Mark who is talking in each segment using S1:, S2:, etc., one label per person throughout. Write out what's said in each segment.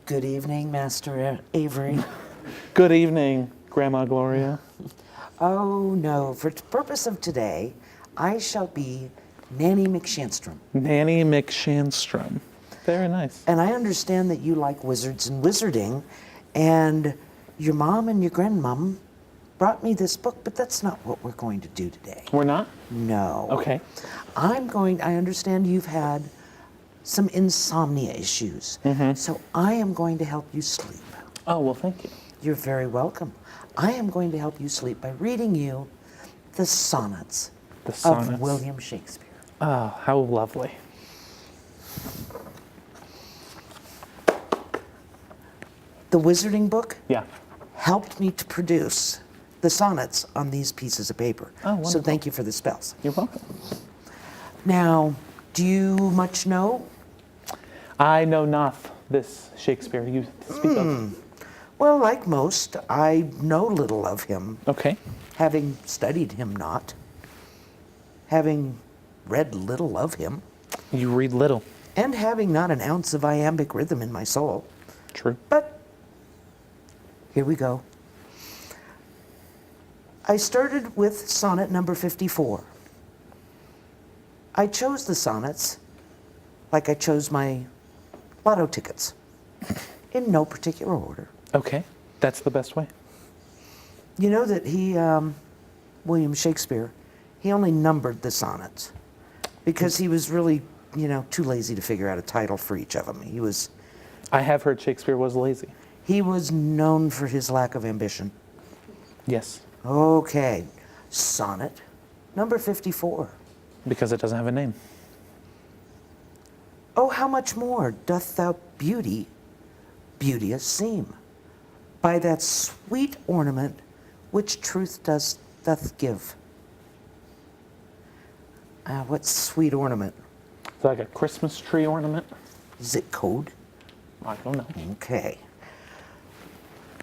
S1: Good evening, Master Avery.
S2: Good evening, Grandma Gloria.
S1: Oh no, for the purpose of today, I shall be Nanny McShanstrom.
S2: Nanny McShanstrom. Very nice.
S1: And I understand that you like wizards and wizarding, and your mom and your grandmom brought me this book, but that's not what we're going to do today.
S2: We're not?
S1: No.
S2: Okay.
S1: I understand you've had some insomnia issues, so I am going to help you sleep.
S2: Oh, well, thank you.
S1: You're very welcome. I am going to help you sleep by reading you the sonnets, of William Shakespeare.
S2: Oh, how lovely.
S1: The wizarding book
S2: Yeah.
S1: helped me to produce the sonnets on these pieces of paper.
S2: Oh, wonderful.
S1: So thank you for the spells.
S2: You're welcome.
S1: Now, do you much know?
S2: I know not this Shakespeare you speak of.
S1: Well, like most, I know little of him,
S2: Okay.
S1: having studied him not, having read little of him,
S2: You read little.
S1: and having not an ounce of iambic rhythm in my soul.
S2: True.
S1: But here we go. I started with sonnet number 54. I chose the sonnets like I chose my lotto tickets, in no particular order.
S2: Okay. That's the best way.
S1: You know that William Shakespeare, he only numbered the sonnets because he was really, too lazy to figure out a title for each of them.
S2: I have heard Shakespeare was lazy.
S1: He was known for his lack of ambition.
S2: Yes.
S1: Okay, sonnet number 54.
S2: Because it doesn't have a name.
S1: Oh, how much more doth thou beauty beauteous seem, by that sweet ornament which truth doth give. What sweet ornament?
S2: It's like a Christmas tree ornament.
S1: Is it code?
S2: I don't know.
S1: Okay.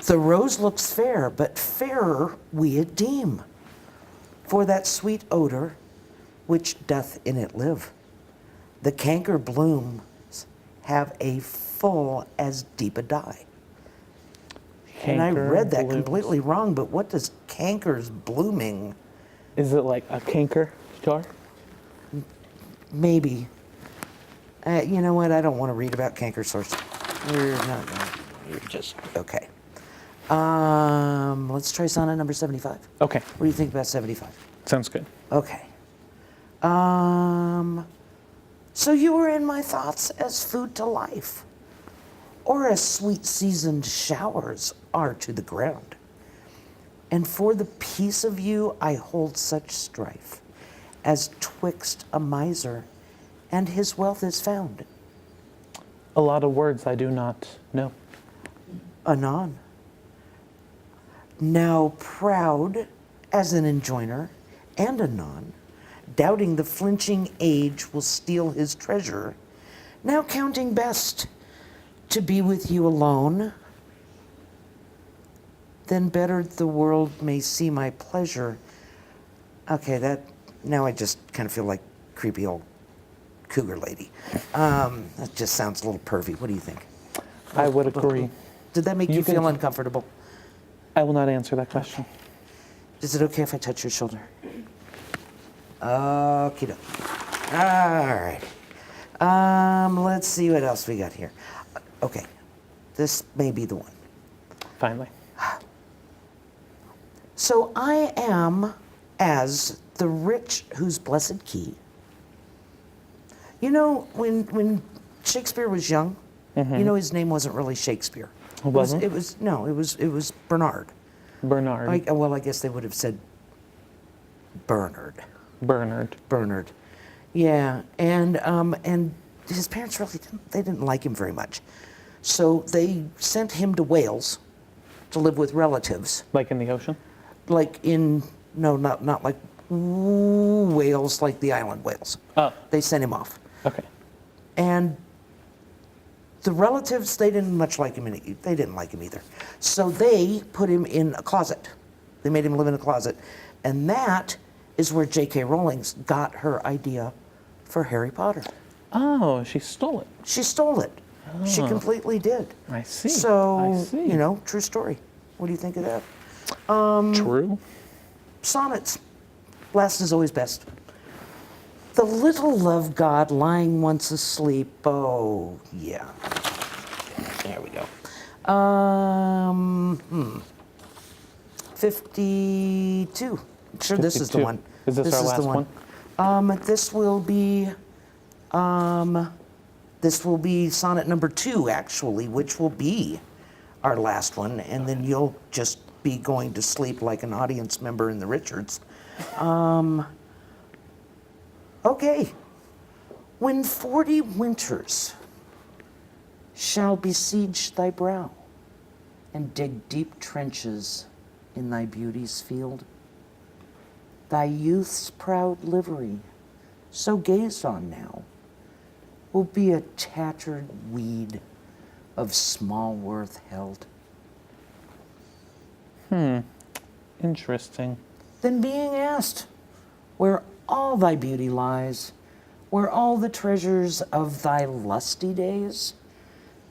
S1: The rose looks fair, but fairer we it deem, for that sweet odor which doth in it live. The canker blooms have a full as deep a dye. And I
S2: Canker
S1: read that
S2: blooms.
S1: completely wrong, but what does canker's blooming?
S2: Is it like a canker jar?
S1: Maybe. You know what? I don't want to read about canker sores. You're just, okay. Let's try sonnet number 75.
S2: Okay.
S1: What do you think about 75?
S2: Sounds good.
S1: Okay. So you were in my thoughts as food to life, or as sweet seasoned showers are to the ground. And for the peace of you I hold such strife, as twixt a miser and his wealth is found.
S2: A lot of words I do not know.
S1: Anon. Now proud as an enjoiner, and anon, doubting the flinching age will steal his treasure, now counting best to be with you alone, then better the world may see my pleasure. Okay, now I just kind of feel like creepy old cougar lady. That just sounds a little pervy. What do you think?
S2: I would agree.
S1: Did that make you feel uncomfortable?
S2: I will not answer that question.
S1: Is it okay if I touch your shoulder? Okie doke. All right. Let's see what else we got here. Okay. This may be the one.
S2: Finally.
S1: So I am as the rich whose blessed key. You know, when Shakespeare was young, his name wasn't really Shakespeare.
S2: It wasn't?
S1: It was Bernard.
S2: Bernard.
S1: I guess they would have said Bernard.
S2: Bernard.
S1: Yeah, and his parents really didn't like him very much, so they sent him to Wales to live with relatives.
S2: Like in the ocean?
S1: Not like Wales, like the island Wales.
S2: Oh.
S1: They sent him off,
S2: Okay.
S1: and the relatives they didn't like him either. So they put him in a closet. They made him live in a closet, and that is where J.K. Rowling got her idea for Harry Potter.
S2: Oh, she stole it.
S1: She stole it. She completely did.
S2: I see.
S1: So,
S2: I see.
S1: true story. What do you think of that?
S2: True.
S1: Sonnets. Last is always best. The little love god lying once asleep. Oh, yeah. There we go. 52. Sure, this is the
S2: 52.
S1: one.
S2: Is this our
S1: is
S2: last
S1: the
S2: one?
S1: This will be sonnet number 2, actually, which will be our last one, and then you'll just be going to sleep like an audience member in the Richards. Okay. When 40 winters shall besiege thy brow and dig deep trenches in thy beauty's field, thy youth's proud livery, so gazed on now, will be a tattered weed of small worth held.
S2: Interesting.
S1: Then being asked, where all thy beauty lies, where all the treasures of thy lusty days,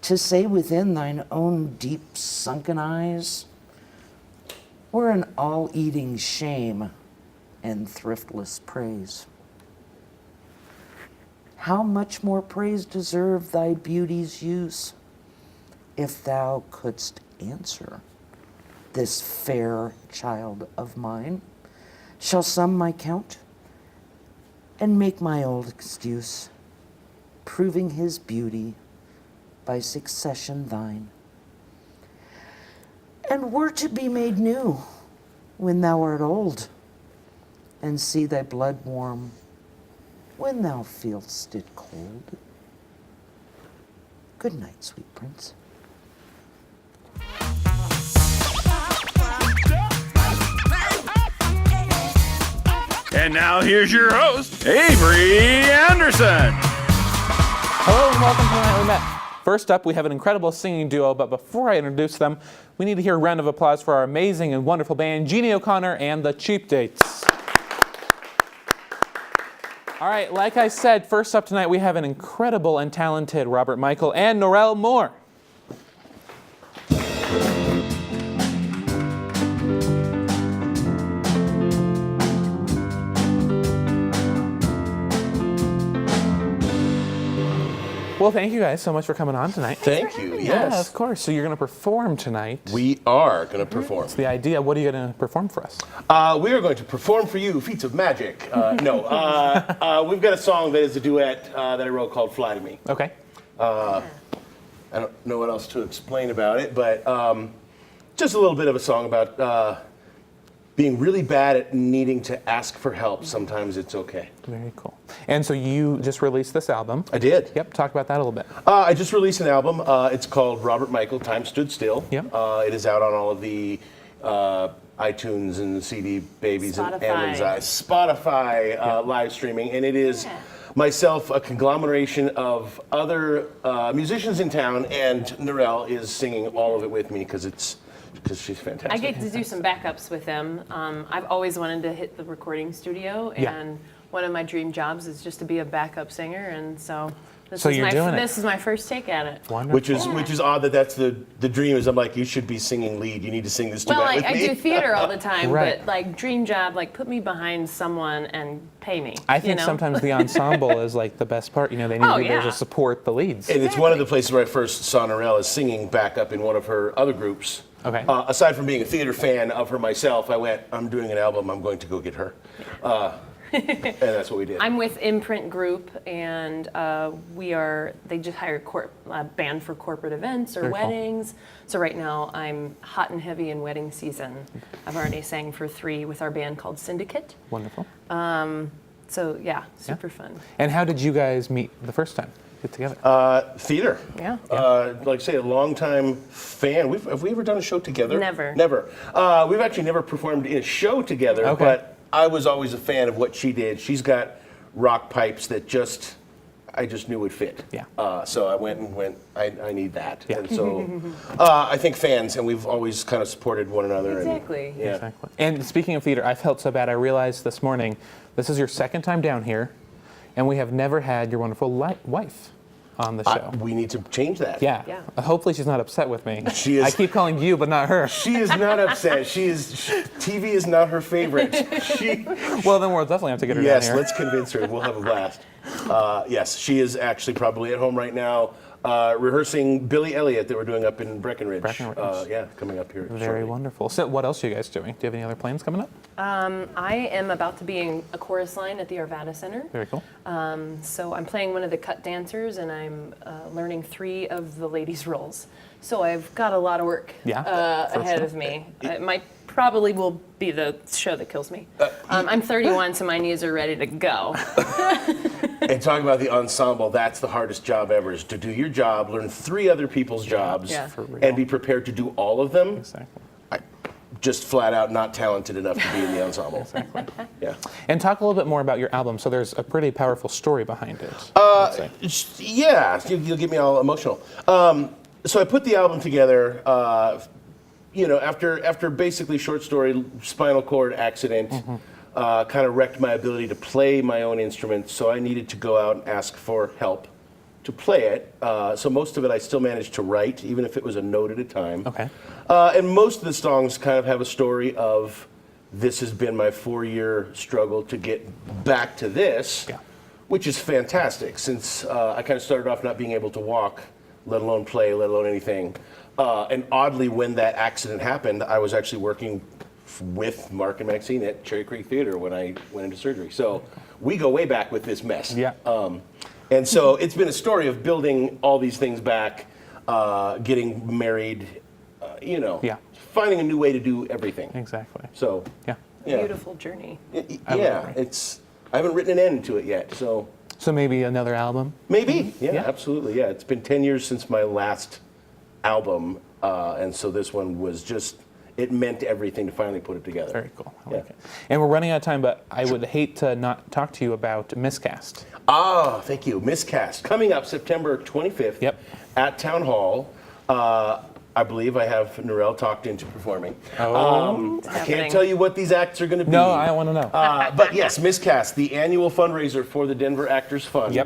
S1: to say within thine own deep sunken eyes, were an all-eating shame and thriftless praise. How much more praise deserve thy beauty's use, if thou couldst answer this fair child of mine? Shall sum my count and make my old excuse, proving his beauty by succession thine, and were to be made new when thou art old, and see thy blood warm when thou feel'st it cold. Good night, sweet prince.
S3: And now here's your host, Avery Anderson.
S2: Hello and welcome to Nightly Met. First up, we have an incredible singing duo, but before I introduce them, we need to hear a round of applause for our amazing and wonderful band, Jeannie O'Connor and the Cheap Dates. All right, like I said, first up tonight, we have an incredible and talented Robert Michael and Norelle Moore. Well, thank you guys so much for coming on tonight.
S3: Thank you.
S2: Yeah,
S3: Yes.
S2: of course. So you're going to perform tonight.
S3: We are going to perform.
S2: What's the idea? What are you going to perform for us?
S3: We are going to perform for you feats of magic. We've got a song that is a duet that I wrote called Fly to Me.
S2: Okay.
S3: I don't know what else to explain about it, but just a little bit of a song about being really bad at needing to ask for help. Sometimes it's okay.
S2: Very cool. And so you just released this album.
S3: I did.
S2: Yep. Talk about that a little bit.
S3: I just released an album. It's called Robert Michael, Time Stood Still.
S2: Yep.
S3: It is out on all of the iTunes and CD Babies and Spotify live streaming. And it is myself, a conglomeration of other musicians in town, and Norelle is singing all of it with me because she's fantastic.
S4: I get to do some backups with them. I've always wanted to hit the recording studio,
S2: Yeah.
S4: and one of my dream jobs is just to be a backup singer, and so this
S2: So
S4: is
S2: you're
S4: my
S2: doing it.
S4: this is my first take at it.
S2: Wonderful.
S3: Which is odd that's the dream is. I'm like, you should be singing lead. You need to sing this duet
S4: Well,
S3: with
S4: I
S3: me.
S4: do theater all the time,
S2: Right.
S4: but like dream job, like put me behind someone and pay me.
S2: I think
S4: you know?
S2: sometimes the ensemble is like the best part. You know, they need
S4: Oh,
S2: to be there
S4: yeah.
S2: to support the leads.
S3: And it's one of the places where I first saw Norelle is singing backup in one of her other groups.
S2: Okay.
S3: Aside from being a theater fan of her myself, I went, I'm doing an album, I'm going to go get her. And that's what we did.
S4: I'm with Imprint Group, and they just hired a band for corporate events or
S2: Very cool.
S4: weddings. So right now I'm hot and heavy in wedding season. I've already sang for 3 with our band called Syndicate.
S2: Wonderful.
S4: So yeah, super fun.
S2: And how did you guys meet the first time? Get together.
S3: Theater.
S4: Yeah.
S3: Like I say, a longtime fan. Have we ever done a show together?
S4: Never.
S3: Never. We've actually never performed in a show together,
S2: Okay.
S3: but I was always a fan of what she did. She's got rock pipes that I just knew would fit.
S2: Yeah.
S3: So I went, I need that.
S2: Yeah.
S3: And so I think fans, and we've always kind of supported one another.
S4: Exactly.
S3: And, yeah.
S2: Exactly. And speaking of theater, I felt so bad. I realized this morning, this is your second time down here, and we have never had your wonderful wife. on the show.
S3: We need to change that.
S2: Yeah.
S4: Yeah.
S2: Hopefully she's not upset with me.
S3: She is.
S2: I keep calling you, but not her.
S3: She is not upset. TV is not her favorite.
S2: Well, then we'll definitely have to get her down
S3: Yes,
S2: here.
S3: let's convince her. We'll have a blast. Yes, she is actually probably at home right now rehearsing Billy Elliot that we're doing up in Breckenridge. Yeah, coming up here.
S2: Very
S3: shortly.
S2: wonderful. So what else are you guys doing? Do you have any other plans coming up?
S4: I am about to be in a chorus line at the Arvada Center.
S2: Very cool.
S4: So I'm playing one of the cut dancers, and I'm learning 3 of the ladies' roles. So I've got a lot of work ahead of me. It might probably will be the show that kills me. I'm 31, so my knees are ready to go.
S3: And talking about the ensemble, that's the hardest job ever, is to do your job, learn 3 other people's jobs,
S4: Yeah.
S3: and be prepared to do all of them.
S2: Exactly.
S3: Just flat out not talented enough to be in the ensemble.
S2: Exactly.
S3: Yeah.
S2: And talk a little bit more about your album. So there's a pretty powerful story behind it.
S3: Yeah, you'll get me all emotional. So I put the album together, after basically short story, spinal cord accident, kind of wrecked my ability to play my own instrument. So I needed to go out and ask for help to play it. So most of it I still managed to write, even if it was a note at a time.
S2: Okay.
S3: And most of the songs kind of have a story of this has been my 4-year struggle to get back to this, which is fantastic since I kind of started off not being able to walk, let alone play, let alone anything. And oddly, when that accident happened, I was actually working with Mark and Maxine at Cherry Creek Theater when I went into surgery. So we go way back with this mess.
S2: Yeah.
S3: And so it's been a story of building all these things back, getting married, finding a new way to do everything.
S2: Exactly.
S3: So,
S2: Yeah.
S4: Beautiful journey.
S3: yeah, I haven't written an end to it yet, so.
S2: So maybe another album?
S3: Maybe, yeah,
S2: Yeah.
S3: absolutely, yeah. It's been 10 years since my last album, and so this one was just, it meant everything to finally put it together.
S2: Very cool. I like it. And we're running out of time, but I would hate to not talk to you about Miscast.
S3: Ah, thank you. Miscast, coming up September 25th at Town Hall. I believe I have Narelle talked into performing. I can't tell you what these acts are going to be.
S2: No, I want to know.
S3: But yes, Miscast, the annual fundraiser for the Denver Actors Fund,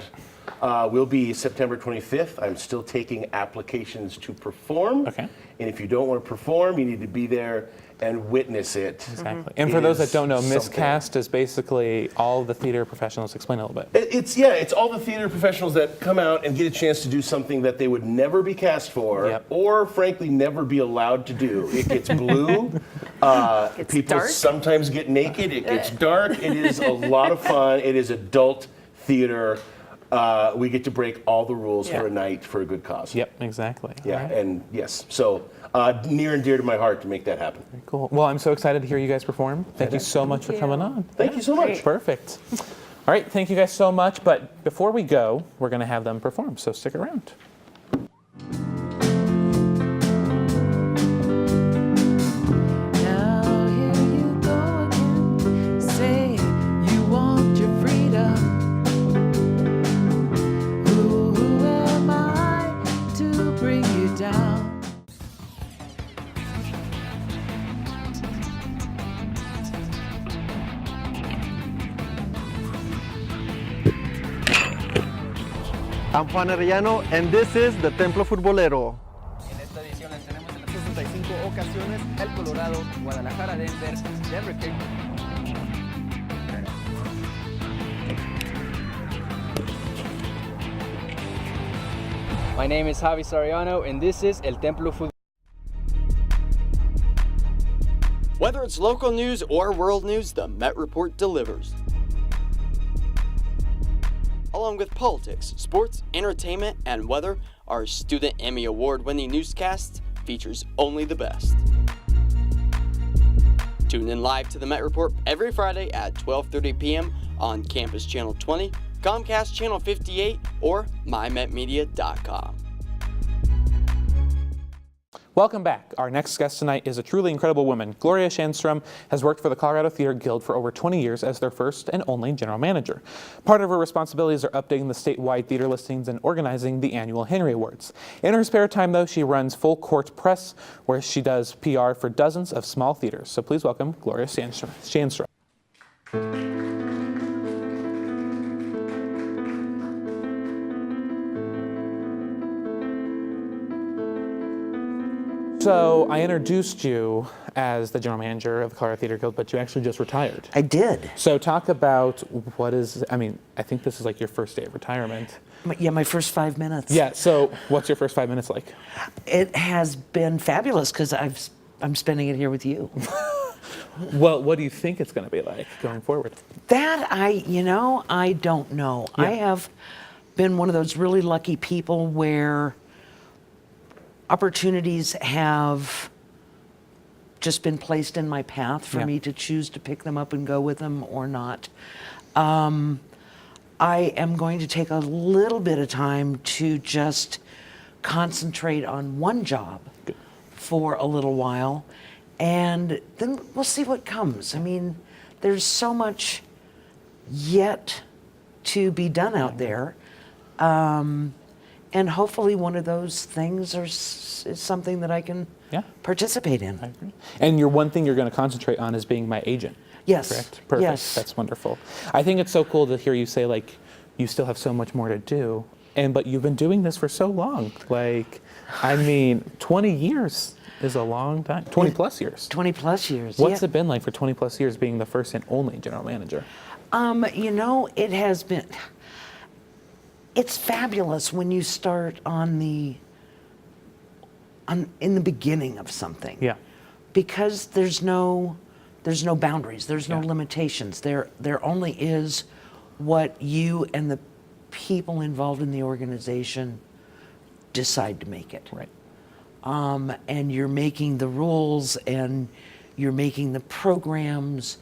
S3: will be September 25th. I'm still taking applications to perform.
S2: Okay.
S3: And if you don't want to perform, you need to be there and witness it.
S2: Exactly. And for those that don't know, Miscast is basically all the theater professionals. Explain a little bit.
S3: It's all the theater professionals that come out and get a chance to do something that they would never be cast for, or frankly never be allowed to do. It gets blue. People
S4: dark.
S3: sometimes get naked. It gets dark. It is a lot of fun. It is adult theater. We get to break all the rules for a night for a good cause.
S2: Yep, exactly.
S3: Yeah,
S2: Right.
S3: and yes, so near and dear to my heart to make that happen.
S2: Very cool. Well, I'm so excited to hear you guys perform. Thank you so much for coming on.
S3: Thank you so much.
S2: Perfect. All right, thank you guys so much. But before we go, we're going to have them perform, so stick around.
S5: Now here you go again. Say you want your freedom. Who am I to bring you down?
S6: I'm Juan Arellano, and this is the Templo Futbolero.
S7: En esta edición las tenemos en las 65 ocasiones, el Colorado, Guadalajara, Denver, Denver, My name is Javi Sariano, and this is El Templo Futbolero.
S8: Whether it's local news or world news, the Met Report delivers. Along with politics, sports, entertainment, and weather, our Student Emmy Award-winning newscast features only the best. Tune in live to the Met Report every Friday at 12:30 p.m. on Campus Channel 20, Comcast Channel 58, or mymetmedia.com.
S2: Welcome back. Our next guest tonight is a truly incredible woman. Gloria Shanstrom has worked for the Colorado Theater Guild for over 20 years as their first and only general manager. Part of her responsibilities are updating the statewide theater listings and organizing the annual Henry Awards. In her spare time, though, she runs Full Court Press, where she does PR for dozens of small theaters. So please welcome Gloria Shanstrom. So I introduced you as the general manager of the Colorado Theater Guild, but you actually just retired.
S1: I did.
S2: So talk about I think this is like your first day of retirement.
S1: Yeah, my first 5 minutes.
S2: Yeah, so what's your first 5 minutes like?
S1: It has been fabulous because I'm spending it here with you.
S2: Well, what do you think it's going to be like going forward?
S1: That I don't know.
S2: Yeah.
S1: I have been one of those really lucky people where opportunities have just been placed in my path for me to choose to pick them up and go with them or not. I am going to take a little bit of time to just concentrate on one job for a little while, and then we'll see what comes. I mean, there's so much yet to be done out there. And hopefully one of those things is something that I can participate in.
S2: I agree. And your one thing you're going to concentrate on is being my agent.
S1: Yes.
S2: Correct? Perfect.
S1: Yes.
S2: That's wonderful. I think it's so cool to hear you say, like, you still have so much more to do, but you've been doing this for so long. Like, I mean, 20 years is a long time. 20 plus years.
S1: 20 plus years.
S2: What's it been like for 20 plus years being the first and only general manager?
S1: It has been, it's fabulous when you start in the beginning of something.
S2: Yeah.
S1: Because there's no boundaries, there's no limitations. There only is what you and the people involved in the organization decide to make it.
S2: Right.
S1: And you're making the rules, and you're making the programs,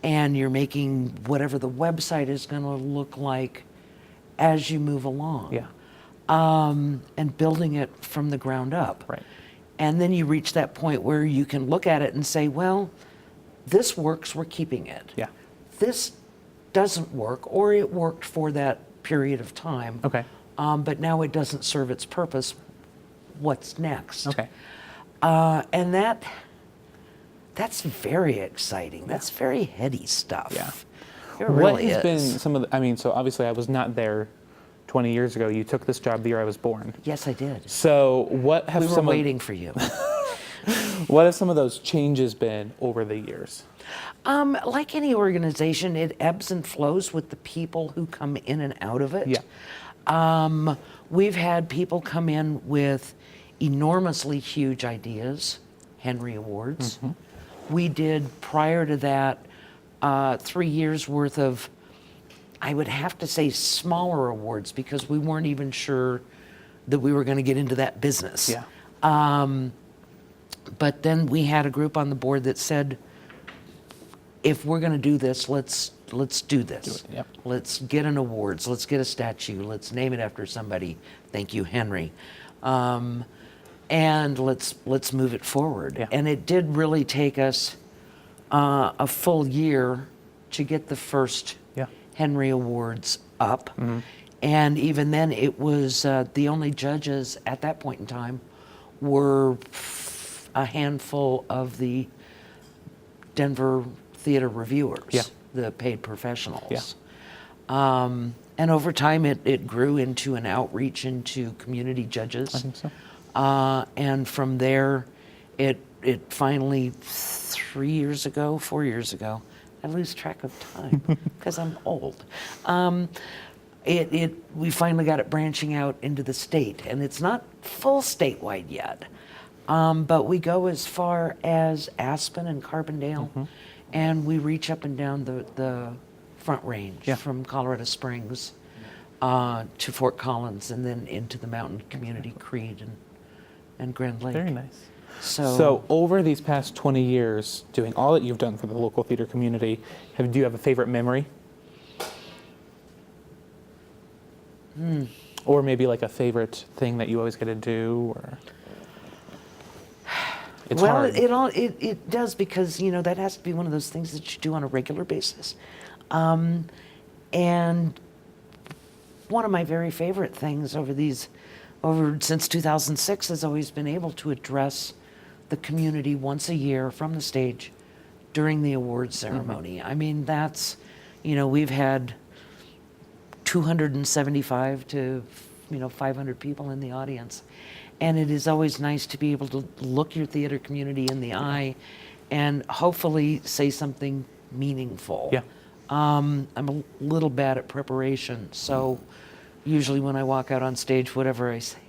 S1: and you're making whatever the website is going to look like as you move along.
S2: Yeah.
S1: And building it from the ground up.
S2: Right.
S1: And then you reach that point where you can look at it and say, well, this works, we're keeping it.
S2: Yeah.
S1: This doesn't work, or it worked for that period of time.
S2: Okay.
S1: But now it doesn't serve its purpose. What's next?
S2: Okay.
S1: And that's very exciting. That's very heady stuff.
S2: Yeah.
S1: It really
S2: what has
S1: is.
S2: been some of the, so obviously I was not there 20 years ago. You took this job the year I was born.
S1: Yes, I did.
S2: So what have
S1: We were waiting for you.
S2: What have some of those changes been over the years?
S1: Like any organization, it ebbs and flows with the people who come in and out of it.
S2: Yeah.
S1: We've had people come in with enormously huge ideas, Henry Awards. Mm-hmm. We did, prior to that, 3 years worth of, I would have to say, smaller awards, because we weren't even sure that we were going to get into that business.
S2: Yeah.
S1: But then we had a group on the board that said, if we're going to do this, let's do this.
S2: Do it, yep.
S1: Let's get an awards. Let's get a statue. Let's name it after somebody. Thank you, Henry. And let's move it forward.
S2: Yeah.
S1: And it did really take us a full year to get the first Henry Awards up. Mm-hmm. And even then, it was the only judges at that point in time were a handful of the Denver theater reviewers, the paid professionals. Yeah. And over time, it grew into an outreach into community judges.
S2: I think so.
S1: And from there, it finally, 4 years ago, I lose track of time because I'm old. We finally got it branching out into the state, and it's not full statewide yet. But we go as far as Aspen and Carbondale, mm-hmm. and we reach up and down the Front Range from Colorado Springs to Fort Collins, and then into the mountain community, Creed and Grand Lake.
S2: Very nice.
S1: So
S2: over these past 20 years, doing all that you've done for the local theater community, do you have a favorite memory? Or maybe like a favorite thing that you always get to do, or? It's hard.
S1: It does, because that has to be one of those things that you do on a regular basis. And one of my very favorite things since 2006 has always been able to address the community once a year from the stage during the awards ceremony. Mm-hmm. I mean, that's, we've had 275 to 500 people in the audience. And it is always nice to be able to look your theater community in the eye and hopefully say something meaningful.
S2: Yeah.
S1: I'm a little bad at preparation, so usually when I walk out on stage, whatever I say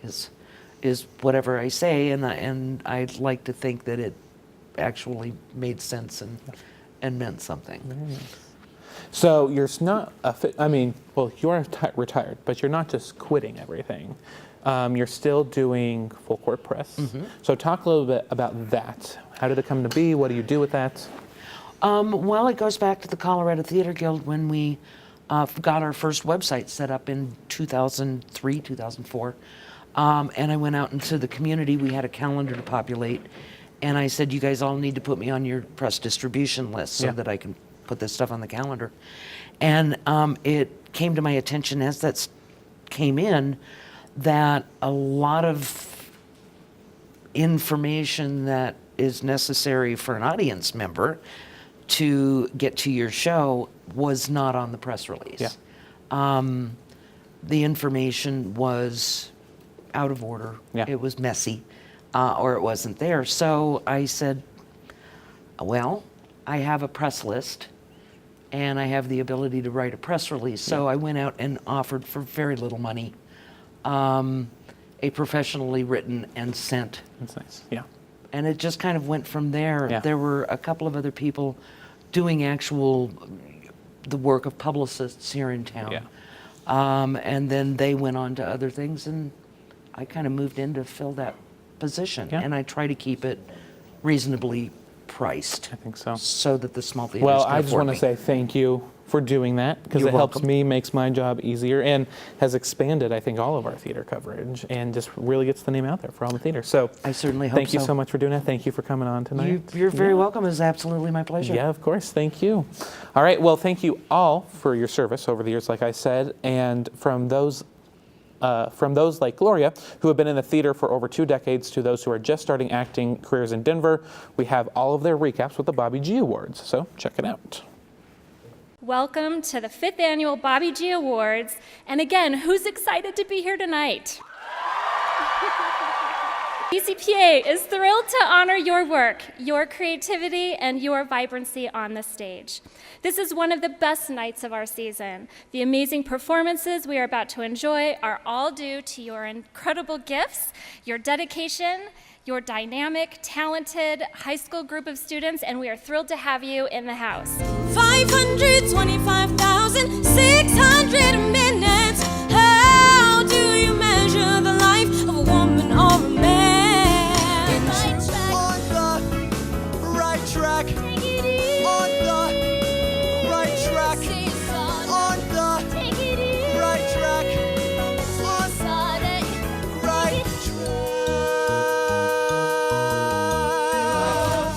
S1: is whatever I say, and I'd like to think that it actually made sense and meant something.
S2: So you're not, you're retired, but you're not just quitting everything. You're still doing full court press.
S1: Mm-hmm.
S2: So talk a little bit about that. How did it come to be? What do you do with that?
S1: Well, it goes back to the Colorado Theater Guild when we got our first website set up in 2003, 2004. And I went out into the community. We had a calendar to populate. And I said, you guys all need to put me on your press distribution list so that I can put this stuff on the calendar. And it came to my attention as that came in that a lot of information that is necessary for an audience member to get to your show was not on the press release.
S2: Yeah.
S1: The information was out of order.
S2: Yeah.
S1: It was messy, or it wasn't there. So I said, well, I have a press list and I have the ability to write a press release. So I went out and offered for very little money a professionally written and sent.
S2: That's nice. Yeah.
S1: And it just kind of went from there.
S2: Yeah.
S1: There were a couple of other people doing the work of publicists here in town.
S2: Yeah.
S1: And then they went on to other things, and I kind of moved in to fill that position.
S2: Yeah.
S1: And I try to keep it reasonably priced.
S2: I think so.
S1: So that the small theaters
S2: Well,
S1: can
S2: I just
S1: afford
S2: want to
S1: me.
S2: say thank you for doing that, because
S1: You're
S2: it helps
S1: welcome.
S2: me, makes my job easier, and has expanded, I think, all of our theater coverage, and just really gets the name out there for all the theaters. So
S1: I certainly hope
S2: thank you
S1: so.
S2: so much for doing that. Thank you for coming on tonight.
S1: You're very welcome. It's absolutely my pleasure.
S2: Yeah, of course. Thank you. All right. Well, thank you all for your service over the years, like I said, and from those like Gloria, who have been in the theater for over 2 decades, to those who are just starting acting careers in Denver, we have all of their recaps with the Bobby G Awards. So check it out.
S9: Welcome to the 5th Annual Bobby G Awards. And again, who's excited to be here tonight? BCPA is thrilled to honor your work, your creativity, and your vibrancy on the stage. This is one of the best nights of our season. The amazing performances we are about to enjoy are all due to your incredible gifts, your dedication, your dynamic, talented high school group of students, and we are thrilled to have you in the house.
S10: 525,600 minutes. How do you measure the life of a woman or a man?
S11: On the right track.
S10: Take it easy.
S11: On the right track. On the right track. On the right track.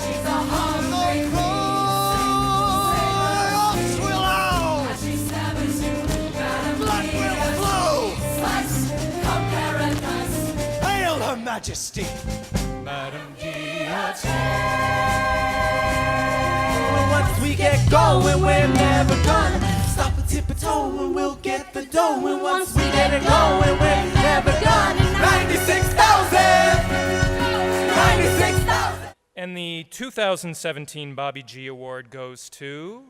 S10: She's a hungry
S11: Will out. Blood will flow.
S10: slice of paradise.
S11: Hail Her Majesty.
S10: Madam
S11: Once we get going, we're never done. Stop and tip a toe and we'll get the dough. And once we get it going, we're never done. 96,000! 96,000!
S12: And the 2017 Bobby G Award goes to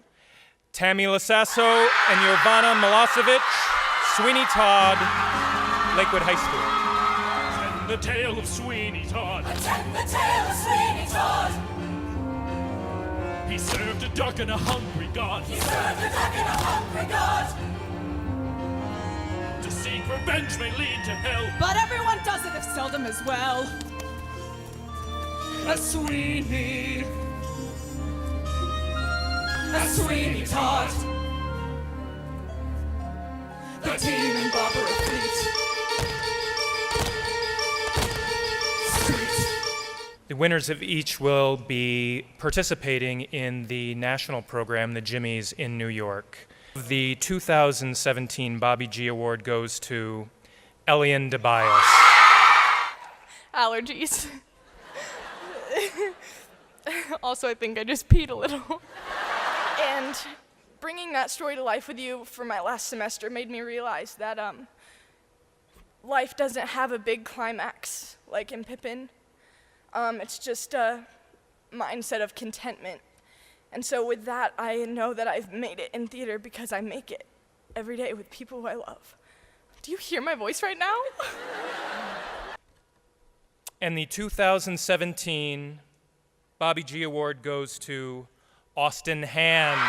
S12: Tammy Lasasso and Jovana Milosevic, Sweeney Todd, Lakewood High School. And the tale of Sweeney Todd.
S10: Attend the tale of Sweeney Todd.
S12: He served a duck and a hungry god.
S10: He served a duck and a hungry god.
S12: To seek revenge may lead to hell.
S10: But everyone does it if seldom as well.
S12: A Sweeney.
S10: A Sweeney Todd. The team in Barbara Fleet.
S12: The winners of each will be participating in the national program, the Jimmies in New York. The 2017 Bobby G Award goes to Elian DeBias.
S13: Allergies. Also, I think I just peed a little. And bringing that story to life with you for my last semester made me realize that life doesn't have a big climax like in Pippin. It's just a mindset of contentment. And so with that, I know that I've made it in theater because I make it every day with people who I love. Do you hear my voice right now?
S12: And the 2017 Bobby G Award goes to Austin Hand.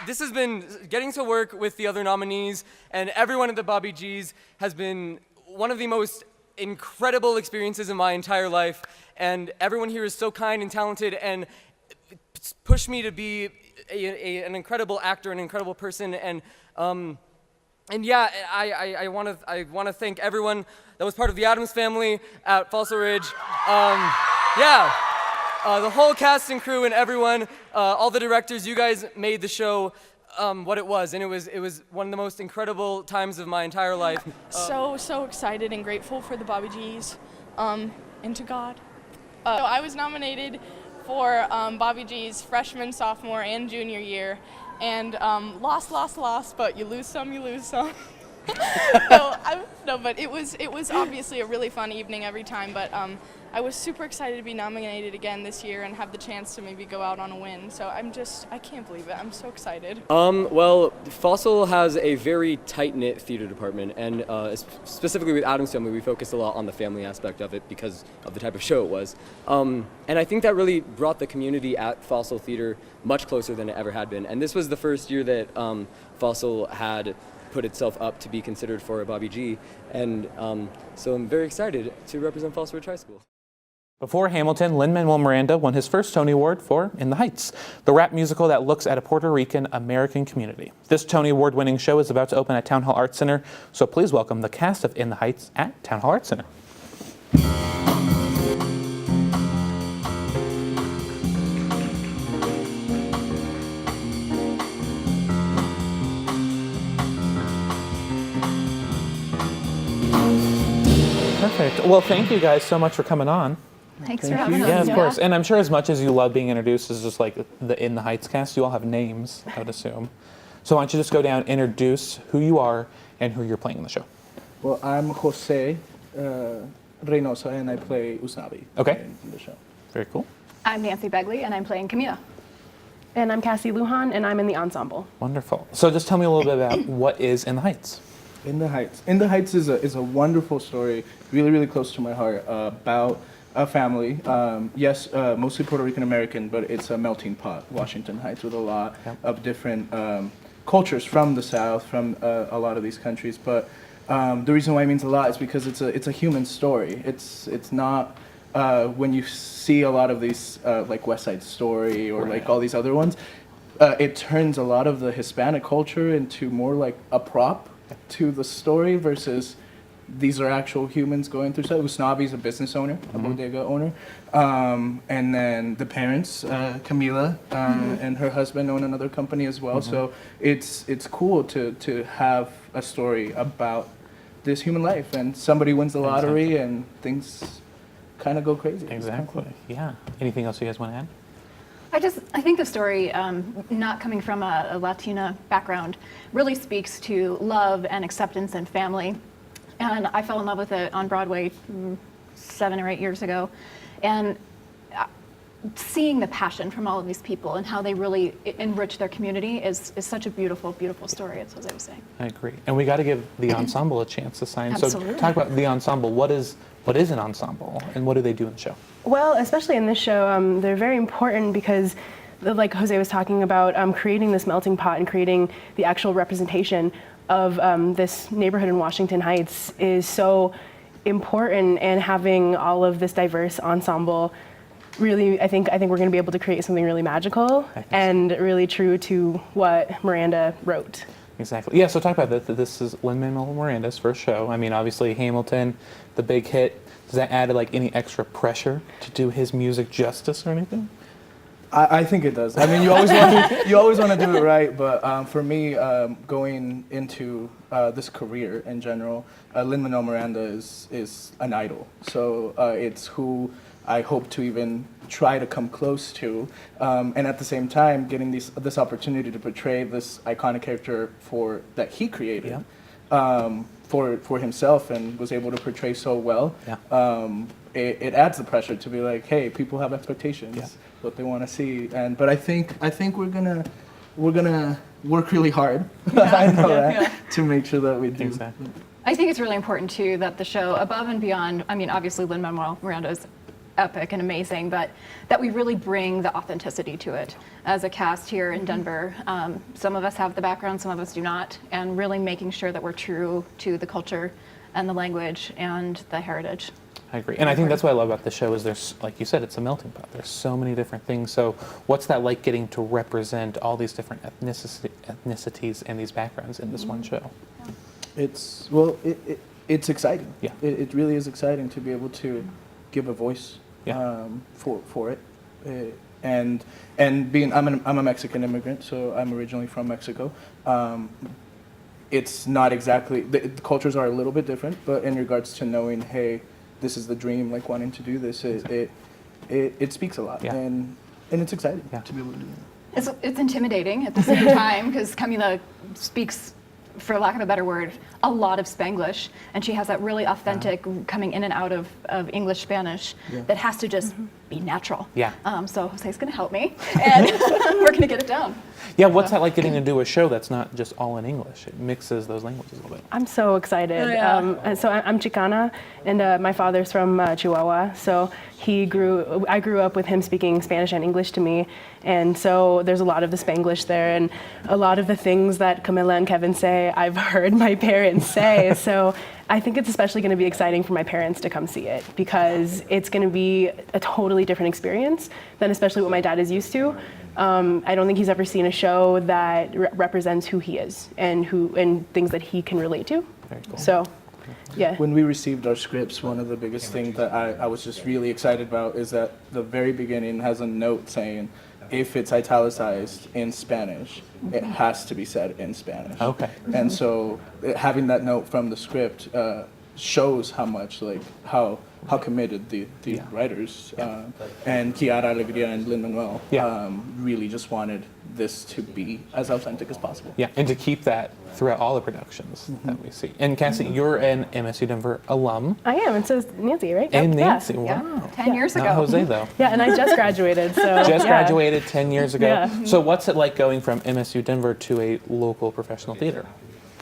S14: This has been, getting to work with the other nominees and everyone at the Bobby G's has been one of the most incredible experiences in my entire life. And everyone here is so kind and talented and pushed me to be an incredible actor, an incredible person. And yeah, I want to thank everyone that was part of the Addams family at Fossil Ridge. The whole cast and crew and everyone, all the directors, you guys made the show what it was, and it was one of the most incredible times of my entire life.
S13: So excited and grateful for the Bobby G's, and to God. So I was nominated for Bobby G's freshman, sophomore, and junior year, and lost, but you lose some, you lose some. But it was obviously a really fun evening every time, but I was super excited to be nominated again this year and have the chance to maybe go out on a win. So I can't believe it. I'm so excited.
S14: Well, Fossil has a very tight-knit theater department, and specifically with Addams Family, we focused a lot on the family aspect of it because of the type of show it was. And I think that really brought the community at Fossil Theater much closer than it ever had been. And this was the first year that Fossil had put itself up to be considered for a Bobby G. And so I'm very excited to represent Fossil Ridge High School.
S2: Before Hamilton, Lin-Manuel Miranda won his first Tony Award for In the Heights, the rap musical that looks at a Puerto Rican American community. This Tony Award-winning show is about to open at Town Hall Arts Center, so please welcome the cast of In the Heights at Town Hall Arts Center. Perfect. Well, thank you guys so much for coming on.
S15: Thanks for having us.
S2: Yeah, of course. And I'm sure as much as you love being introduced as just like the In the Heights cast, you all have names, I would assume. So why don't you just go down, introduce who you are and who you're playing in the show.
S16: Well, I'm Jose Reynosa, and I play Usnavi in the show.
S2: Very cool.
S15: I'm Nancy Begley, and I'm playing Camila.
S17: And I'm Cassie Lujan, and I'm in the ensemble.
S2: Wonderful. So just tell me a little bit about what is In the Heights.
S16: In the Heights. In the Heights is a wonderful story, really, really close to my heart, about a family. Yes, mostly Puerto Rican American, but it's a melting pot, Washington Heights, with a lot of different cultures from the South, from a lot of these countries. But the reason why it means a lot is because it's a human story. It's not when you see a lot of these like West Side Story or like all these other ones, it turns a lot of the Hispanic culture into more like a prop to the story versus these are actual humans going through stuff. Usnavi's a business owner, a bodega owner. And then the parents, Camila and her husband own another company as well. So it's cool to have a story about this human life, and somebody wins the lottery and things kind of go crazy.
S2: Exactly, yeah. Anything else you guys want to add?
S15: I think the story, not coming from a Latina background, really speaks to love and acceptance and family. And I fell in love with it on Broadway 7 or 8 years ago. And seeing the passion from all of these people and how they really enrich their community is such a beautiful, beautiful story, as Jose was saying.
S2: I agree. And we got to give the ensemble a chance to shine.
S15: Absolutely.
S2: So talk about the ensemble. What is an ensemble, and what do they do in the show?
S17: Well, especially in this show, they're very important because, like Jose was talking about, creating this melting pot and creating the actual representation of this neighborhood in Washington Heights is so important, and having all of this diverse ensemble really, I think we're going to be able to create something really magical and really true to what Miranda wrote.
S2: Exactly. Yeah, so talk about that. This is Lin-Manuel Miranda's first show. I mean, obviously Hamilton, the big hit. Does that add like any extra pressure to do his music justice or anything?
S16: I think it does. I mean, you always want to do it right, but for me, going into this career in general, Lin-Manuel Miranda is an idol. So it's who I hope to even try to come close to, and at the same time, getting this opportunity to portray this iconic character that he created. for himself and was able to portray so well.
S2: Yeah.
S16: It adds the pressure to be like, hey, people have expectations, what they want to see, but I think we're gonna work really hard. I know that to make sure that we do.
S2: Exactly.
S15: I think it's really important too that the show, above and beyond, I mean, obviously Lin-Manuel Miranda is epic and amazing, but that we really bring the authenticity to it as a cast here in Denver. Some of us have the background, some of us do not, and really making sure that we're true to the culture and the language and the heritage.
S2: I agree. And I think that's what I love about the show is there's, like you said, it's a melting pot. There's so many different things. So what's that like getting to represent all these different ethnicities and these backgrounds in this one show?
S16: It's exciting.
S2: Yeah.
S16: It really is exciting to be able to give a voice for it. And being I'm a Mexican immigrant, so I'm originally from Mexico. It's not exactly the cultures are a little bit different, but in regards to knowing, hey, this is the dream, like wanting to do this, it speaks a lot, and it's exciting to be able to do it.
S15: It's intimidating at the same time because Camila speaks, for lack of a better word, a lot of Spanglish, and she has that really authentic coming in and out of English, Spanish that has to just be natural.
S2: Yeah.
S15: So Jose's going to help me, and we're going to get it down.
S2: Yeah, what's that like getting to do a show that's not just all in English? It mixes those languages a little bit.
S17: I'm so excited.
S15: Oh, yeah.
S17: So I'm Chicana, and my father's from Chihuahua. So I grew up with him speaking Spanish and English to me, and so there's a lot of the Spanglish there, and a lot of the things that Camila and Kevin say, I've heard my parents say. So I think it's especially going to be exciting for my parents to come see it because it's going to be a totally different experience than especially what my dad is used to. I don't think he's ever seen a show that represents who he is and things that he can relate to.
S2: Very cool.
S17: So, yeah.
S16: When we received our scripts, one of the biggest things that I was just really excited about is that the very beginning has a note saying, if it's italicized in Spanish, it has to be said in Spanish.
S2: Okay.
S16: And so having that note from the script shows how much, like, how committed the writers and Kiara Alegria and Lin-Manuel really just wanted this to be as authentic as possible.
S2: Yeah, and to keep that throughout all the productions that we see. And Cassie, you're an MSU Denver alum.
S17: I am, and so is Nancy, right?
S2: And
S17: Yep,
S2: Nancy,
S17: yeah.
S2: wow.
S15: 10 years ago.
S2: Not Jose, though.
S17: Yeah, and I just graduated, so.
S2: Just
S17: yeah.
S2: graduated 10 years ago.
S17: Yeah.
S2: So what's it like going from MSU Denver to a local professional theater?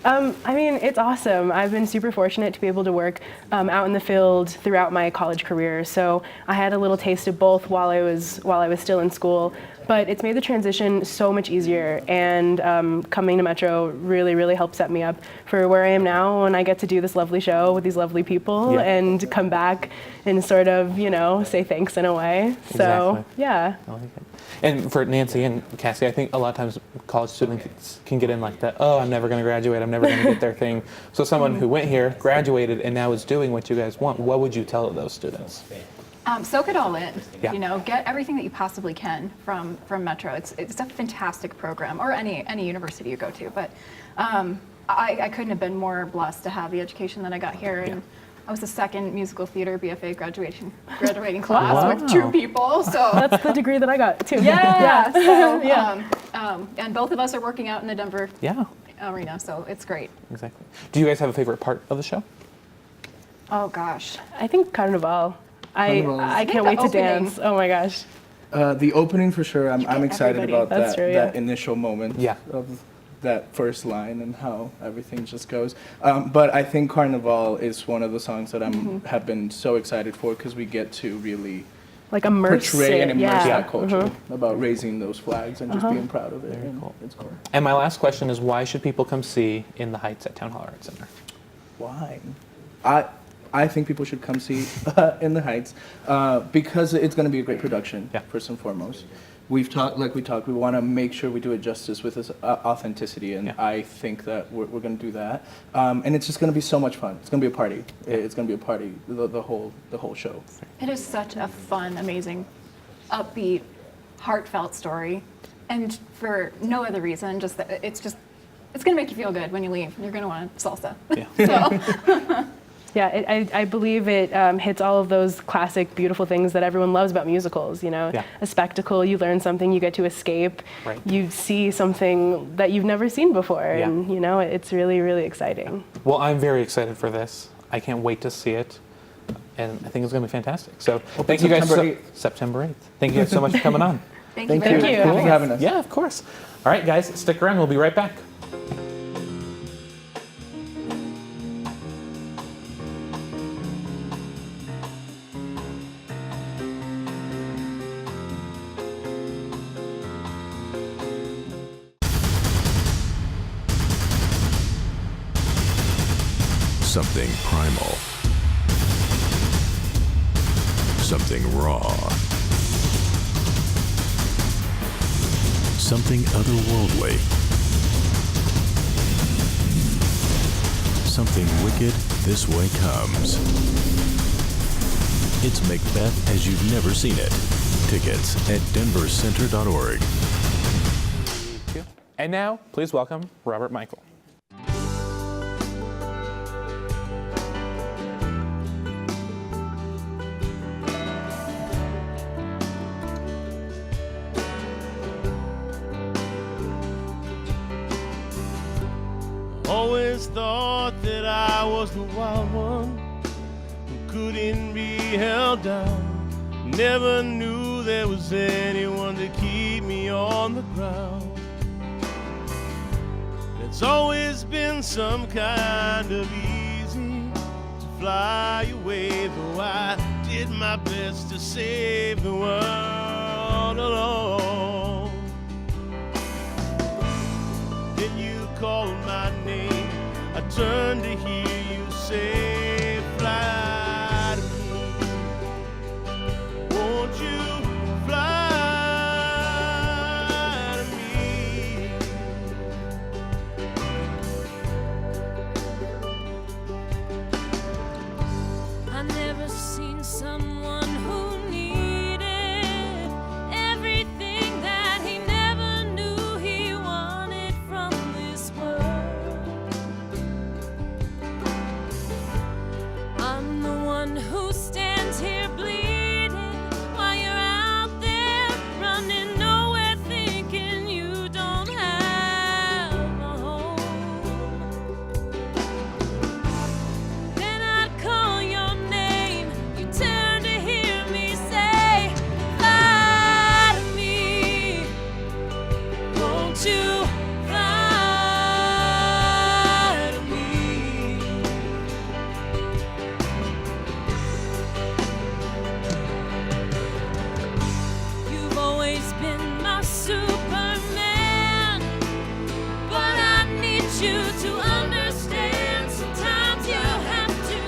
S17: I mean, it's awesome. I've been super fortunate to be able to work out in the field throughout my college career. So I had a little taste of both while I was still in school. But it's made the transition so much easier, and coming to Metro really, really helped set me up for where I am now, and I get to do this lovely show with these lovely people and come back and sort of, say thanks in a way. So,
S2: Exactly.
S17: yeah.
S2: I like it. And for Nancy and Cassie, I think a lot of times college students can get in like that, oh, I'm never going to graduate, I'm never going to get their thing. So someone who went here, graduated, and now is doing what you guys want, what would you tell those students?
S15: Soak it all in.
S2: Yeah.
S15: Get everything that you possibly can from Metro. It's a fantastic program, or any university you go to. But I couldn't have been more blessed to have the education that I got here. And I was the second musical theater BFA graduating class with 2 people. So
S17: that's the degree that I got too.
S15: Yeah. So,
S17: yeah.
S15: And both of us are working out in the Denver
S2: Yeah.
S15: arena, so it's great.
S2: Exactly. Do you guys have a favorite part of the show?
S15: Oh gosh.
S17: I think Carnival.
S16: Carnival.
S17: I can't wait to dance. Oh my gosh.
S16: The opening for sure. I'm excited
S17: everybody.
S16: about
S17: That's
S16: that
S17: true, yeah.
S16: that initial moment
S2: Yeah.
S16: of that first line and how everything just goes. But I think Carnival is one of the songs that have been so excited for because we get to really
S17: Like immerse
S16: portray and
S17: it,
S16: immerse
S17: yeah.
S16: that culture about raising those flags and just being proud of it.
S2: Very
S16: and
S2: cool.
S16: It's cool.
S2: And my last question is, why should people come see In the Heights at Town Hall Arts Center?
S16: Why? I think people should come see In the Heights because it's going to be a great production, first and foremost. We want to make sure we do it justice with this authenticity, and I think that we're going to do that. And it's just going to be so much fun. It's going to be a party. It's going to be a party, the whole show.
S15: It is such a fun, amazing, upbeat, heartfelt story. And for no other reason, just that it's going to make you feel good when you leave. You're going to want salsa.
S2: Yeah.
S15: So.
S17: Yeah, I believe it hits all of those classic, beautiful things that everyone loves about musicals. You know, a spectacle, you learn something, you get to escape, you see something that you've never seen before, and you know, it's really, really exciting.
S2: Well, I'm very excited for this. I can't wait to see it, and I think it's going to be fantastic. So thank you guys. September 8th. Thank you guys so much for coming on.
S15: Thank you.
S16: Thank you for having us.
S2: Yeah, of course. All right, guys, stick around. We'll be right back.
S18: Something primal. Something raw. Something otherworldly. Something wicked this way comes. It's Macbeth as you've never seen it. Tickets at denvercenter.org.
S2: And now, please welcome Robert Michael.
S11: Always thought that I was the wild one who couldn't be held down. Never knew there was anyone to keep me on the ground. It's always been some kind of easy to fly away, though I did my best to save the world alone. Then you called my name, I turned to hear you say, fly to me. Won't you fly to me?
S10: I never seen someone who needed everything that he never knew he wanted from this world. I'm the one who stands here bleeding while you're out there running nowhere, thinking you don't have a home. Then I'd call your name, you turn to hear me say, fly to me. Won't you fly to me? You've always been my Superman, but I need you to understand. Sometimes you have to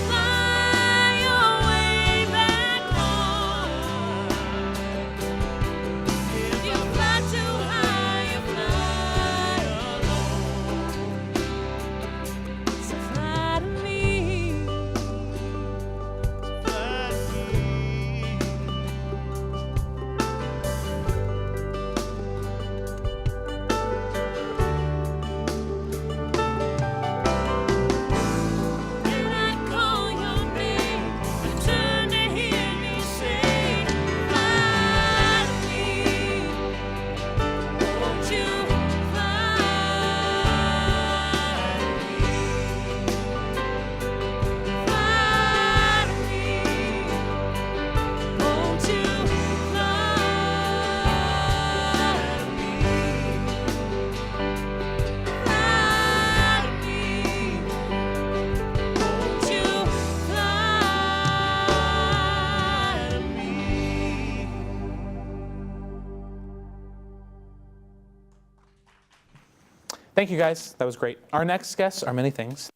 S10: fly your way back home. If you fly too high, you fly alone. So fly to me.
S11: Fly to me.
S10: Then I'd call your name, you turn to hear me say, fly to me. Won't you fly to me? Fly to me. Won't you fly to me? Fly to me. Won't you fly to me?
S2: Thank you, guys. That was great. Our next guests are many things.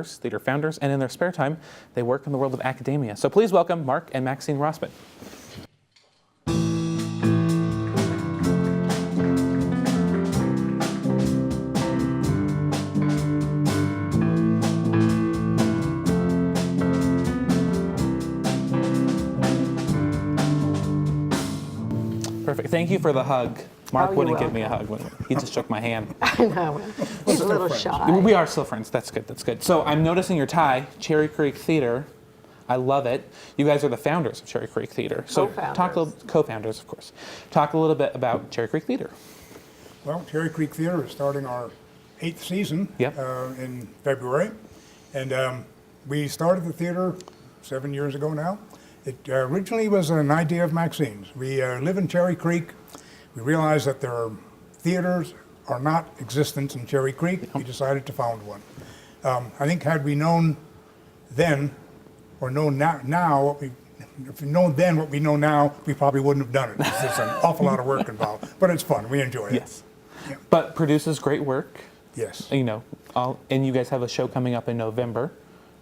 S2: Theater founders, and in their spare time, they work in the world of academia. So please welcome Mark and Maxine Rossman. Perfect. Thank you for the hug. Mark
S19: Oh,
S2: wouldn't
S19: you're
S2: give me a hug. He just shook my hand.
S19: I know. He's a little shy.
S2: We are still friends. That's good. That's good. So I'm noticing your tie, Cherry Creek Theater. I love it. You guys are the founders of Cherry Creek Theater. So co-founders, of course. Talk a little bit about Cherry Creek Theater.
S20: Well, Cherry Creek Theater is starting our 8th season in February. And we started the theater 7 years ago now. It originally was an idea of Maxine's. We live in Cherry Creek. We realized that there are theaters are not existent in Cherry Creek. We decided to found one. I think had we known then, or known now, if we known then what we know now, we probably wouldn't have done it. There's an awful lot of work involved, but it's fun. We enjoy it.
S2: Yes. Yeah. But produces great work.
S20: Yes.
S2: You know, and you guys have a show coming up in November,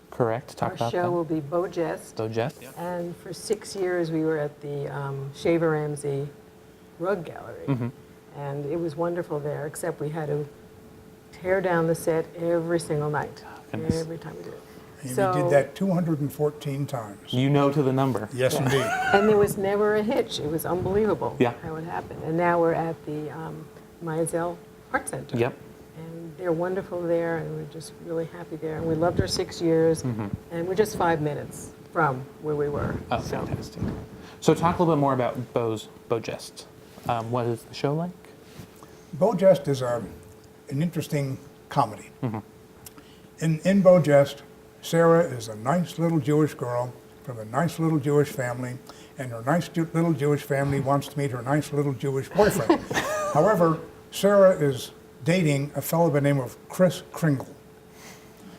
S2: correct? Talk about
S19: Our show will be Beau Jest.
S2: Beau Jest.
S19: And for 6 years, we were at the Shaver Ramsey Rug Gallery. And it was wonderful there, except we had to tear down the set every single night, every time we did it.
S20: And we did that 214 times.
S2: You know to the number.
S20: Yes, indeed.
S19: And there was never a hitch. It was unbelievable how it happened. And now we're at the Mizell Art Center.
S2: Yep.
S19: And they're wonderful there, and we're just really happy there. And we loved our 6 years, and we're just 5 minutes from where we were.
S2: Oh, fantastic. So talk a little bit more about Beau Jest. What is the show like?
S20: Beau Jest is an interesting comedy. In Beau Jest, Sarah is a nice little Jewish girl from a nice little Jewish family, and her nice little Jewish family wants to meet her nice little Jewish boyfriend. However, Sarah is dating a fellow by the name of Kris Kringle.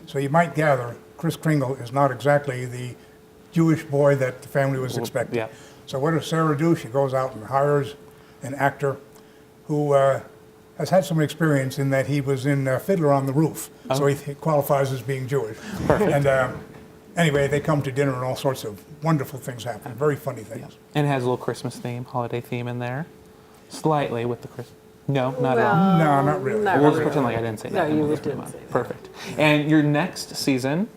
S20: So you might gather, Kris Kringle is not exactly the Jewish boy that the family was expecting.
S2: Yeah.
S20: So what does Sarah do? She goes out and hires an actor who has had some experience in that he was in Fiddler on the Roof, so he qualifies as being Jewish.
S2: Perfect.
S20: And anyway, they come to dinner and all sorts of wonderful things happen, very funny things.
S2: And it has a little Christmas theme, holiday theme in there, slightly with the Christmas. No, not at all.
S20: No, not really.
S2: We'll just pretend like I didn't say that.
S19: No, you didn't say that.
S2: Perfect. And your next season,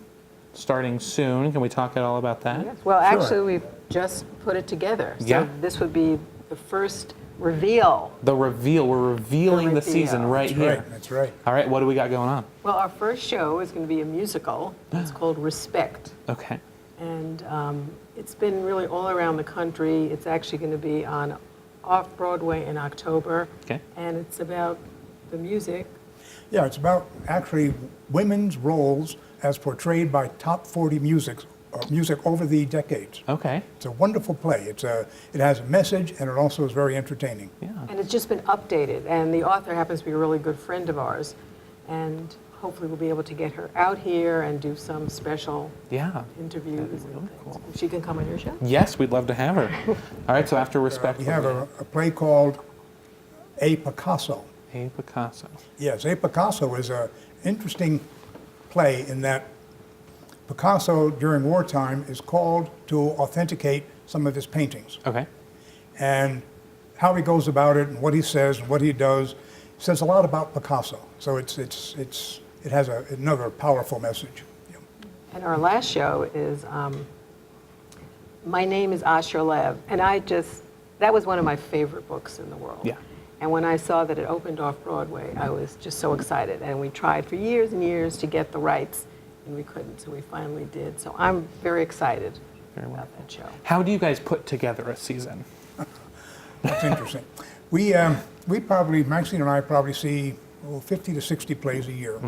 S2: starting soon, can we talk at all about that?
S19: Yes. Well, actually, we've just put it together. So this would be the first reveal.
S2: The reveal. We're revealing the season right here.
S20: That's right.
S2: All right, what do we got going on?
S19: Well, our first show is going to be a musical. It's called Respect.
S2: Okay.
S19: And it's been really all around the country. It's actually going to be on Off-Broadway in October.
S2: Okay.
S19: And it's about the music.
S20: Yeah, it's about actually women's roles as portrayed by top 40 music over the decades.
S2: Okay.
S20: It's a wonderful play. It has a message, and it also is very entertaining.
S2: Yeah.
S19: And it's just been updated. And the author happens to be a really good friend of ours. And hopefully we'll be able to get her out here and do some special interviews. And things. Cool. She can come on your show?
S2: Yes, we'd love to have her. All right, so after Respect.
S20: We have a play called A Picasso.
S2: A Picasso.
S20: Yes, A Picasso is an interesting play in that Picasso, during wartime, is called to authenticate some of his paintings.
S2: Okay.
S20: And how he goes about it and what he says and what he does says a lot about Picasso. So it has another powerful message. Yeah.
S19: And our last show is My Name is Asher Lev. And that was one of my favorite books in the world.
S2: Yeah.
S19: And when I saw that it opened off Broadway, I was just so excited. And we tried for years and years to get the rights, and we couldn't, so we finally did. So I'm very excited about that show.
S2: How do you guys put together a season?
S20: That's interesting. We probably, Maxine and I probably see 50 to 60 plays a year.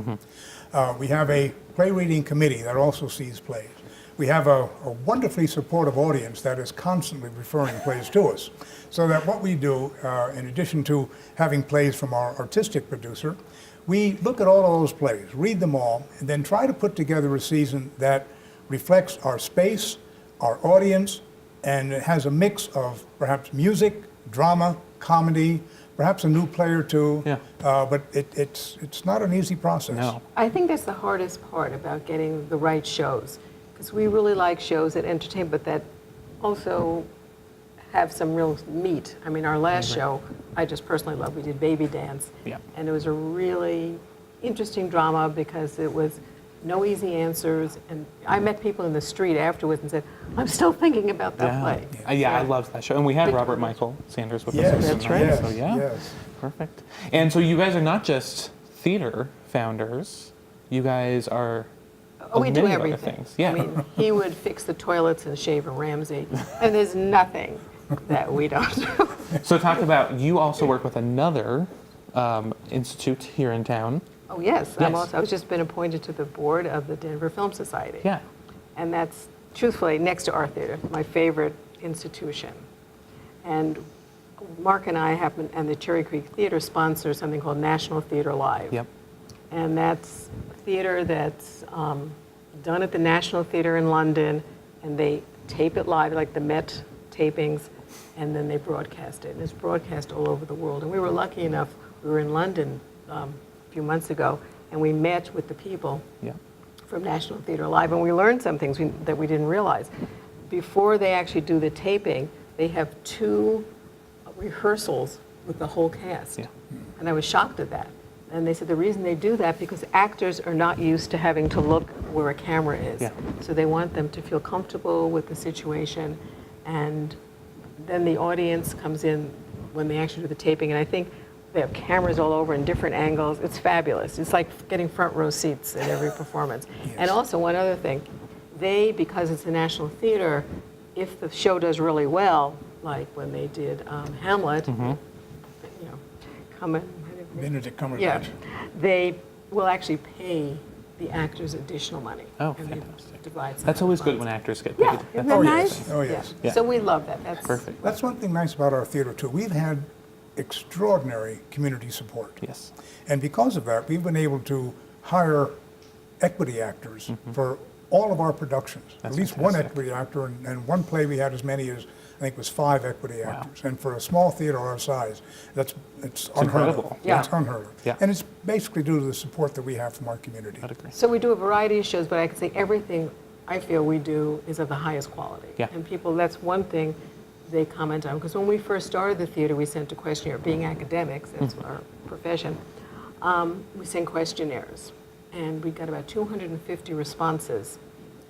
S20: We have a play reading committee that also sees plays. We have a wonderfully supportive audience that is constantly referring plays to us. So that what we do, in addition to having plays from our artistic producer, we look at all of those plays, read them all, and then try to put together a season that reflects our space, our audience, and it has a mix of perhaps music, drama, comedy, perhaps a new play or two. Yeah. But it's not an easy process.
S2: No.
S19: I think that's the hardest part about getting the right shows, because we really like shows that entertain, but that also have some real meat. I mean, our last show, I just personally love. We did Baby Dance, and it was a really interesting drama because it was no easy answers. And I met people in the street afterwards and said, I'm still thinking about that play.
S2: I loved that show. And we had Robert Michael Sanders with us.
S19: That's right.
S2: So
S20: Yes.
S2: Perfect. And so you guys are not just theater founders. You guys are
S19: We do
S2: many other
S19: everything.
S2: things. Yeah.
S19: I mean, he would fix the toilets in Shaver Ramsey, and there's nothing that we don't do.
S2: So talk about, you also work with another institute here in town.
S19: Oh, yes. I've just been appointed to the board of the Denver Film Society.
S2: Yeah.
S19: And that's, truthfully, next to our theater, my favorite institution. And Mark and I and the Cherry Creek Theater sponsor something called National Theater Live.
S2: Yep.
S19: And that's theater that's done at the National Theater in London, and they tape it live, like the Met tapings, and then they broadcast it. And it's broadcast all over the world. And we were lucky enough, we were in London a few months ago, and we met with the people from National Theater Live, and we learned some things that we didn't realize. Before they actually do the taping, they have 2 rehearsals with the whole cast. And I was shocked at that. And they said the reason they do that because actors are not used to having to look where a camera is. So they want them to feel comfortable with the situation. And then the audience comes in when they actually do the taping. And I think they have cameras all over in different angles. It's fabulous. It's like getting front row seats in every performance. And also one other thing, because it's a national theater, if the show does really well, like when they did Hamlet,
S20: Benedict Cumberbatch.
S19: Yeah, they will actually pay the actors additional money.
S2: Oh,
S19: and
S2: fantastic.
S19: Divide
S2: That's always good when actors get paid.
S19: Yeah, isn't that
S20: Oh,
S19: nice?
S20: yes. Oh, yes.
S19: Yeah. So we love that. That's
S2: perfect.
S20: That's one thing nice about our theater, too. We've had extraordinary community support.
S2: Yes.
S20: And because of that, we've been able to hire equity actors for all of our productions. At least one equity actor, and one play we had as many as, I think, was 5 equity actors. And for a small theater our size, it's unheard
S2: incredible.
S20: of.
S19: Yeah.
S20: It's unheard of.
S2: Yeah.
S20: And it's basically due to the support that we have from our community.
S19: So we do a variety of shows, but I can say everything I feel we do is of the highest quality.
S2: Yeah.
S19: And people, that's one thing they comment on. Because when we first started the theater, we sent a questionnaire. Being academics, that's our profession, we sent questionnaires. And we got about 250 responses.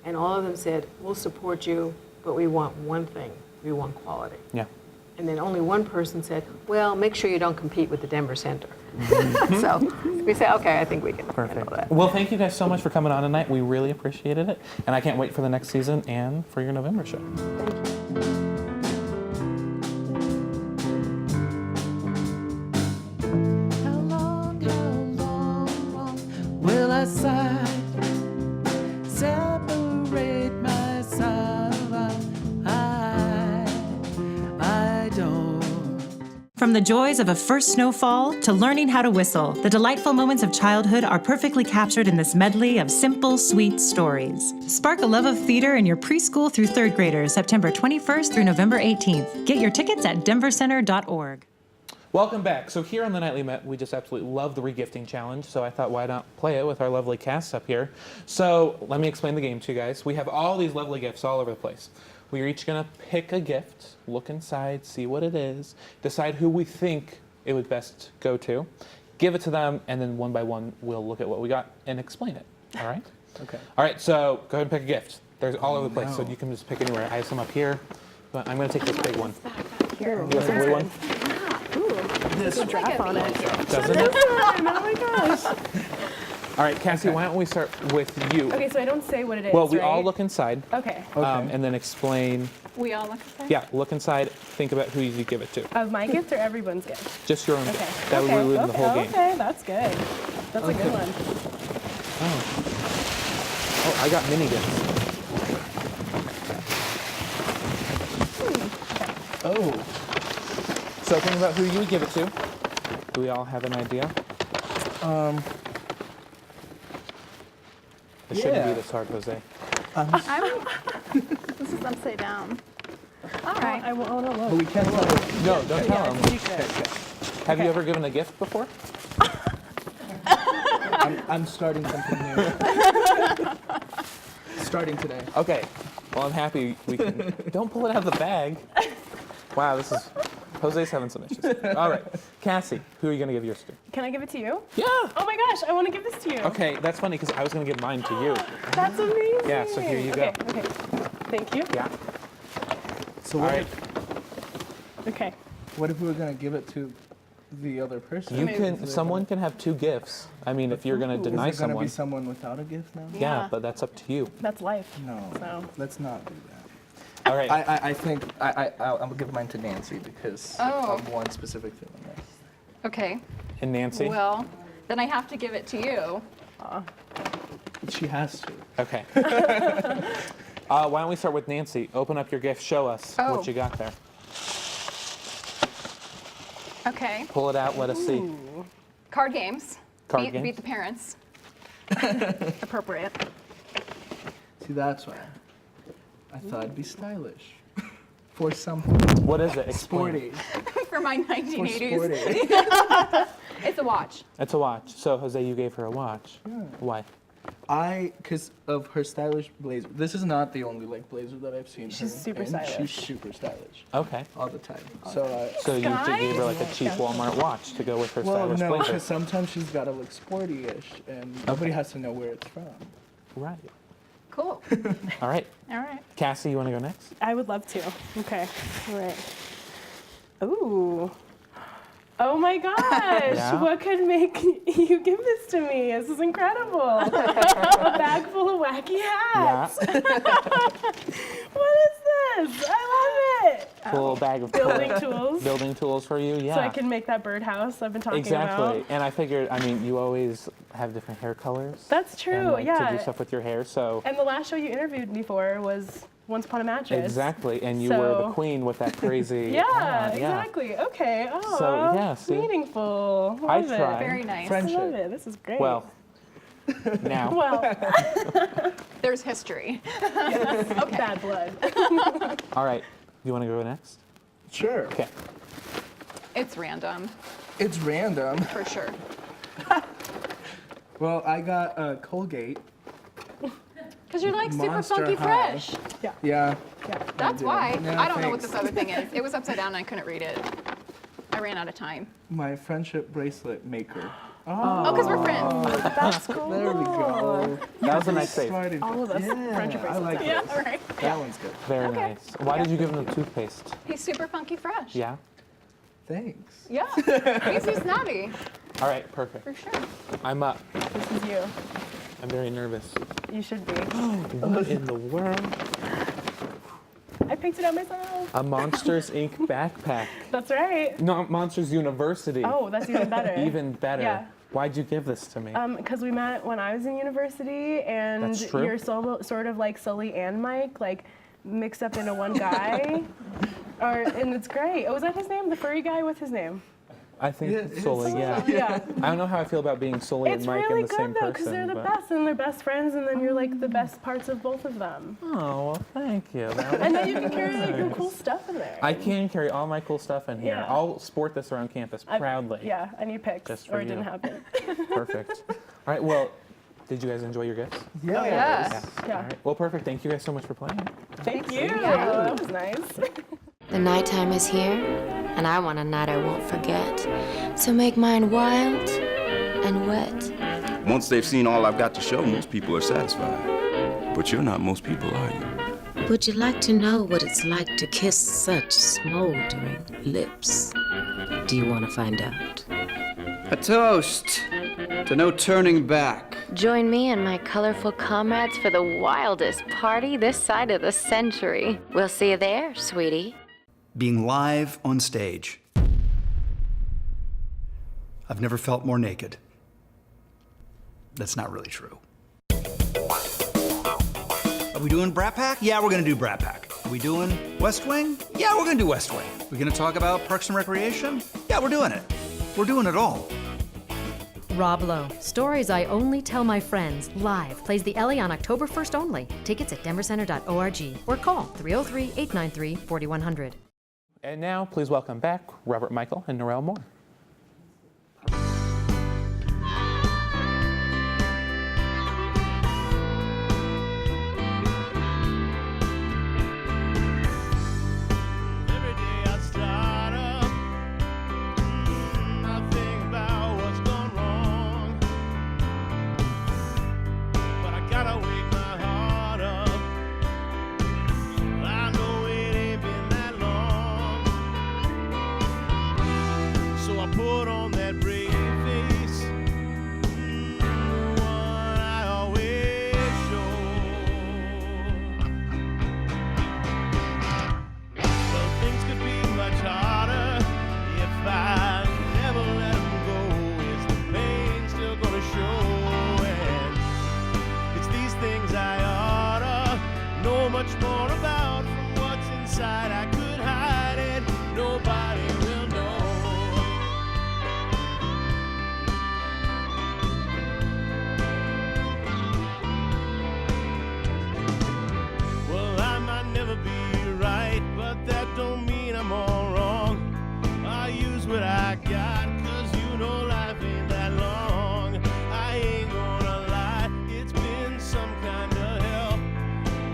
S19: And all of them said, we'll support you, but we want one thing. We want quality.
S2: Yeah.
S19: And then only one person said, well, make sure you don't compete with the Denver Center. So we say, okay, I think we can handle that.
S2: Well, thank you guys so much for coming on tonight. We really appreciated it. And I can't wait for the next season and for your November show.
S5: How long will I sigh, separate myself? I don't.
S21: From the joys of a first snowfall to learning how to whistle, the delightful moments of childhood are perfectly captured in this medley of simple, sweet stories. Spark a love of theater in your preschool through 3rd graders, September 21st through November 18th. Get your tickets at denvercenter.org.
S2: Welcome back. So here on the Nightly Met, we just absolutely love the regifting challenge. So I thought, why not play it with our lovely cast up here? So let me explain the game to you guys. We have all these lovely gifts all over the place. We are each going to pick a gift, look inside, see what it is, decide who we think it would best go to, give it to them, and then one by one we'll look at what we got and explain it. All right?
S16: Okay.
S2: All right, so go ahead and pick a gift. There's all over the place, so you can just pick anywhere. I have some up here, but I'm going to take this big one.
S15: Here.
S2: You want the blue one?
S15: There's a drop on it.
S2: Doesn't it?
S15: Oh my gosh.
S2: All right, Cassie, why don't we start with you?
S15: Okay, so I don't say what it is,
S2: Well, we
S15: right?
S2: all look inside.
S15: Okay.
S2: And then explain.
S15: We all look inside?
S2: Yeah, look inside, think about who you give it to.
S15: Of my gift or everyone's gift?
S2: Just your own
S15: Okay.
S2: gift. That would ruin the whole game.
S15: Okay, that's good. That's a good one.
S2: Oh, I got mini gifts. Oh. So think about who you would give it to. Do we all have an idea? It shouldn't be this hard, Jose.
S15: This is upside down. All right. I won't look.
S16: But we can't tell them.
S2: No, don't tell
S15: Yeah,
S2: them.
S15: it's secret.
S2: Have you ever given a gift before?
S16: I'm starting something new. Starting today.
S2: Okay. Well, I'm happy we can. Don't pull it out of the bag. Wow, this is Jose's having some issues. All right. Cassie, who are you going to give yours to?
S17: Can I give it to you?
S2: Yeah.
S17: Oh my gosh, I want to give this to you.
S2: Okay, that's funny because I was going to give mine to you.
S17: That's amazing.
S2: Yeah, so here you go.
S17: Okay. Thank you.
S2: Yeah.
S16: So
S2: All
S16: what,
S2: right.
S17: Okay.
S16: what if we were going to give it to the other person?
S2: You can. Someone can have 2 gifts. I mean, if you're going to deny
S16: Is it going to
S2: someone.
S16: be someone without a gift now?
S2: Yeah, but that's up to you.
S17: That's life.
S16: No,
S17: So.
S16: let's not do that.
S2: All right.
S16: I think I'll give mine to Nancy because of one specific feeling there.
S15: Okay.
S2: And Nancy?
S15: Well, then I have to give it to you.
S16: She has to.
S2: Okay. Why don't we start with Nancy? Open up your gift. Show us what you got there.
S15: Okay.
S2: Pull it out. Let us see.
S15: Card games.
S2: Card games.
S15: Beat the parents.
S17: Appropriate.
S16: See, that's why I thought it'd be stylish for something.
S2: What is it? Explain.
S16: Sporty.
S15: For my 1980s.
S16: sporty.
S15: It's a watch.
S2: It's a watch. So, Jose, you gave her a watch.
S16: Yeah.
S2: Why?
S16: Because of her stylish blazer. This is not the only blazer that I've seen.
S17: She's
S16: her
S17: super
S16: in.
S17: stylish.
S16: She's super stylish.
S2: Okay.
S16: All the time. So
S2: you gave her like a cheap Walmart watch to go with her stylish
S16: no,
S2: blazer.
S16: because sometimes she's got to look sporty-ish, and nobody has to know where it's from.
S2: Right.
S15: Cool.
S2: All right.
S17: All right.
S2: Cassie, you want to go next?
S17: I would love to. Okay. All right. Ooh. Oh my gosh!
S2: Yeah?
S17: What could make you give this to me? This is incredible. A bag full of wacky hats.
S2: Yeah.
S17: What is this? I love it.
S2: Full bag of
S17: building tools.
S2: Building tools for you, yeah.
S17: So I can make that birdhouse I've been talking
S2: Exactly.
S17: about.
S2: And I figured, I mean, you always have different hair colors.
S17: That's true,
S2: and, like,
S17: yeah.
S2: To do stuff with your hair, so.
S17: And the last show you interviewed me for was Once Upon a Mattress.
S2: Exactly, and you were the queen with that crazy.
S17: Yeah, exactly. Okay. Oh,
S2: So, yeah, see?
S17: meaningful.
S2: I
S17: Love it.
S2: tried.
S15: Very nice.
S17: I love it. This is great.
S2: Well, now.
S17: Well,
S15: there's history.
S17: okay. Bad blood.
S2: All right, you want to go next?
S16: Sure.
S2: Okay.
S15: It's random.
S16: It's random.
S15: For sure.
S16: Well, I got Colgate.
S15: Because you're like super
S16: Monster
S15: funky
S16: High.
S15: fresh.
S16: Yeah.
S15: That's why.
S16: No,
S15: I don't know what
S16: thanks.
S15: this other thing is. It was upside down and I couldn't read it. I ran out of time.
S16: My friendship bracelet maker.
S15: Oh, because we're friends.
S17: That's cool.
S16: There we go.
S2: That was a nice save.
S16: Started.
S17: All of us.
S16: Yeah,
S17: Friendship
S16: I
S17: bracelets.
S16: like
S17: Yeah,
S16: this.
S17: all right.
S16: That one's good.
S2: Very nice. Why did you give him the toothpaste?
S15: He's super funky fresh.
S2: Yeah?
S16: Thanks.
S15: Yeah. He's too snotty.
S2: All right, perfect.
S15: For sure.
S2: I'm up.
S17: This is you.
S2: I'm very nervous.
S17: You should be.
S2: What in the world?
S17: I picked it up myself.
S2: A Monsters Inc. backpack.
S17: That's right.
S2: No, Monsters University.
S17: Oh, that's even better.
S2: Even better.
S17: Yeah.
S2: Why'd you give this to me?
S17: Because we met when I was in university, and
S2: That's true.
S17: you're sort of like Sully and Mike, like mixed up into one guy. And it's great. Oh, was that his name? The furry guy? What's his name?
S2: I think Sully, yeah.
S17: Yeah.
S2: I don't know how I feel about being Sully
S17: It's
S2: and Mike
S17: really
S2: in the same
S17: good though, because
S2: person.
S17: they're the
S2: but-
S17: best, and they're best friends, and then you're like the best parts of both of them.
S2: Oh, well, thank you. That was
S17: And then you can carry like your
S2: nice.
S17: cool stuff in there.
S2: I can carry all my cool stuff in here.
S17: Yeah.
S2: I'll sport this around campus proudly.
S17: Yeah, and you picked,
S2: Just
S17: or
S2: for
S17: it didn't
S2: you.
S17: happen.
S2: Perfect. All right, well, did you guys enjoy your gifts?
S16: Yeah.
S15: Yes.
S17: Yeah.
S2: All right. Well, perfect. Thank you guys so much for playing.
S17: Thank you. That was nice.
S4: The nighttime is here, and I want a night I won't forget. So make mine wild and wet.
S22: Once they've seen all I've got to show, most people are satisfied. But you're not most people, are you?
S4: Would you like to know what it's like to kiss such smoldering lips? Do you want to find out?
S23: A toast to no turning back.
S4: Join me and my colorful comrades for the wildest party this side of the century. We'll see you there, sweetie.
S24: Being live on stage. I've never felt more naked. That's not really true. Are we doing Brat Pack? Yeah, we're gonna do Brat Pack. Are we doing West Wing? Yeah, we're gonna do West Wing. We're gonna talk about Parks and Recreation? Yeah, we're doing it. We're doing it all.
S25: Rob Lowe, Stories I Only Tell My Friends, live, plays the Ellie on October 1st only. Tickets at denvercenter.org or call 303-893-4100.
S2: And now, please welcome back Robert Michael and Norel Moore.
S11: Every day I start up much more about from what's inside. I could hide it, nobody will know. Well, I might never be right, but that don't mean I'm all wrong. I use what I got, 'cause you know life ain't that long. I ain't gonna lie, it's been some kind of hell.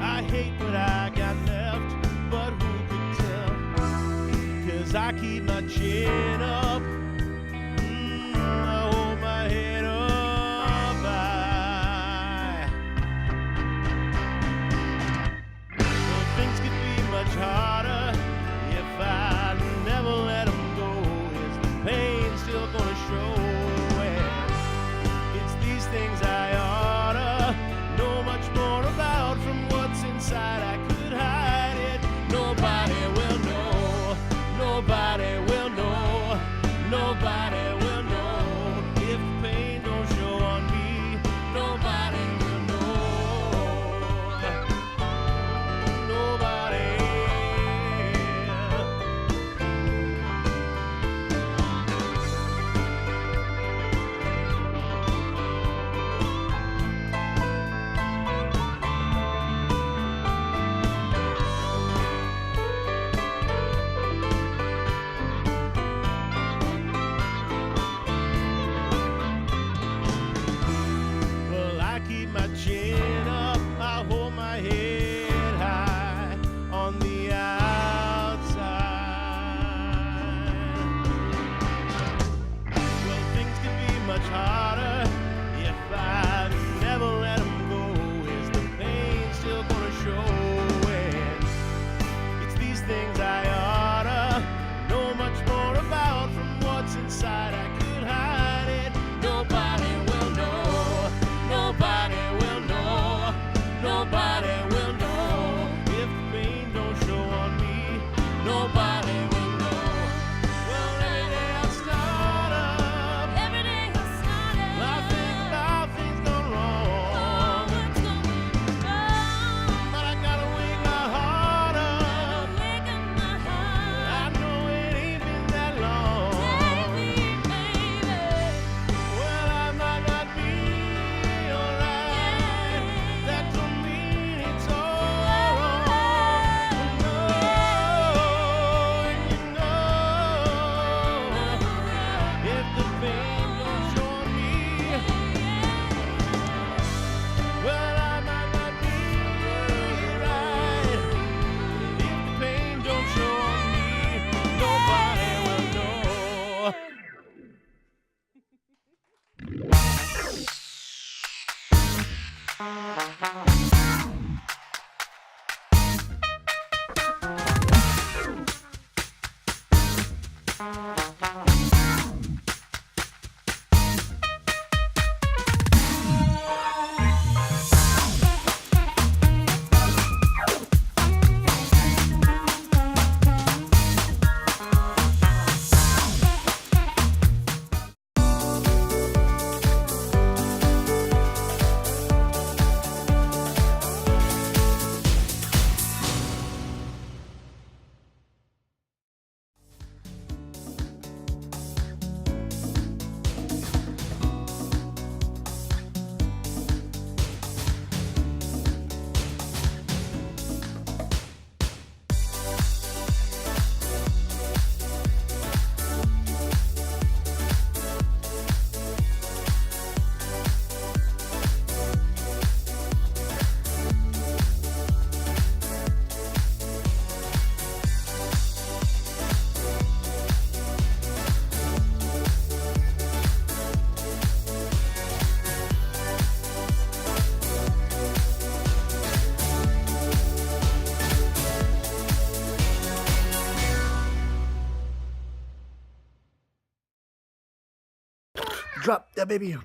S11: I hate what I got left, but who could tell? 'Cause I keep my chin up, I hold my head up high. Well, things could be much harder if I never let them go. Is the pain still gonna show? And it's these things I oughta know much more about from what's inside. I could hide it, nobody will know. Nobody will know. Nobody will know. If the pain don't show on me, nobody will know. Nobody. Well, I keep my chin up, I hold my head high on the outside. Well, things could be much harder if I never let them go. Is the pain still gonna show? And it's these things I oughta know much more about from what's inside. I could hide it, nobody will know. Nobody will know. Nobody will know. If the pain don't show on me, nobody will know. Well, every day I start up. Every day I start up. I think about things gone wrong. But I gotta wake my heart up. I know it ain't been that long. Well, I might not be alright. That don't mean it's all wrong. No, and you know, if the pain don't show on me, well, I might not be right. If the pain don't show on me, nobody will know.
S1: Drop that baby.